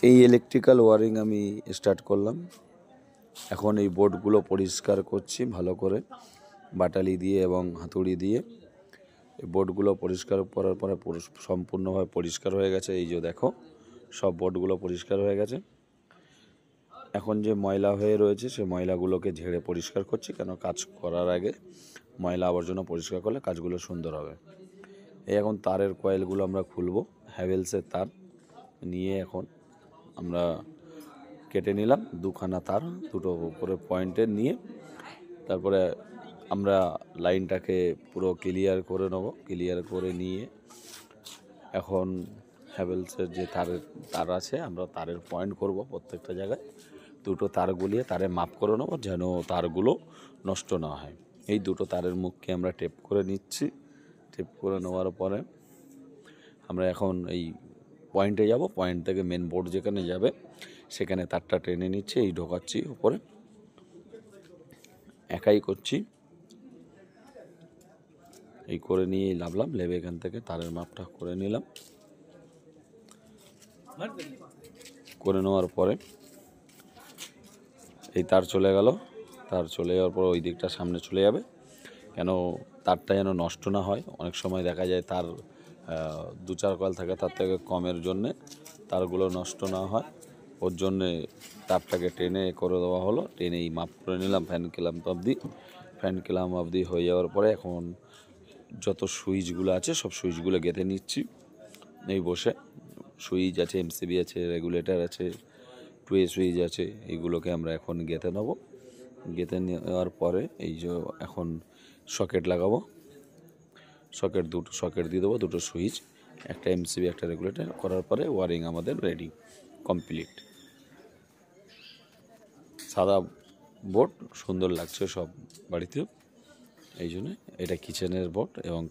এই electrical wiring আমি start করলাম। এখন এই বোর্ডগুলো পরিষ্কার করছি ভালো করে বাটালি দিয়ে এবং হাতুড়ি দিয়ে। এই বোর্ডগুলো পরিষ্কার করার পরে সম্পূর্ণভাবে পরিষ্কার হয়ে গেছে। এই যে দেখো সব বোর্ডগুলো পরিষ্কার হয়ে গেছে। এখন যে ময়লা হয়ে রয়েছে সে ময়লাগুলোকে ঝেড়ে পরিষ্কার করছি, কেন কাজ করার আগে ময়লা আবর্জনা পরিষ্কার করলে কাজগুলো সুন্দর হবে। এই এখন তারের কয়েলগুলো আমরা খুলবো। হ্যাভেলসের তার নিয়ে এখন আমরা কেটে নিলাম দুখানা তার, দুটো করে পয়েন্টের নিয়ে। তারপরে আমরা লাইনটাকে পুরো ক্লিয়ার করে নেব। ক্লিয়ার করে নিয়ে এখন হ্যাভেলসের যে তার আছে আমরা তারের পয়েন্ট করব প্রত্যেকটা জায়গায়। দুটো তার গুলিয়ে তারে মাপ করে নেব যেন তারগুলো নষ্ট না হয়। এই দুটো তারের মুখকে আমরা টেপ করে নিচ্ছি। টেপ করে নেওয়ার পরে আমরা এখন এই পয়েন্টে যাব। পয়েন্ট থেকে মেন বোর্ড যেখানে যাবে সেখানে তারটা টেনে নিচ্ছি, এই ঢোকাচ্ছি উপরে, একাই করছি। এই করে নিয়ে নামলাম, লেবে এখান থেকে তারের মাপটা করে নিলাম। করে নেওয়ার পরে এই তার চলে গেল। তার চলে যাওয়ার পর ওই দিকটা সামনে চলে যাবে, কেন তারটা যেন নষ্ট না হয়। অনেক সময় দেখা যায় তার 2-4 কয়েল থাকে, তার থেকে কমের জন্যে তারগুলো নষ্ট না হয়, ওর জন্যে তারটাকে টেনে করে দেওয়া হলো। টেনেই মাপ করে নিলাম ফ্যান ক্ল্যাম্প অবধি। ফ্যান ক্ল্যাম্প অবধি হয়ে যাওয়ার পরে এখন যত সুইচগুলো আছে সব সুইচগুলো গেঁথে নিচ্ছি। এই বসে সুইচ আছে, এমসিবি আছে, রেগুলেটর আছে, 2A সুইচ আছে, এইগুলোকে আমরা এখন গেঁথে নেব। গেঁথে নেওয়ার পরে এই যে এখন সকেট লাগাবো। দুটো সকেট দিয়ে দেবো, দুটো সুইচ, একটা এমসিবি একটা রেগুলেটর করার পরে ওয়ারিং আমাদের রেডি কমপ্লিট। সাদা বোর্ড সুন্দর লাগছে সব বাড়িতেও, এই জন্য এটা কিচেনের বোর্ড এবং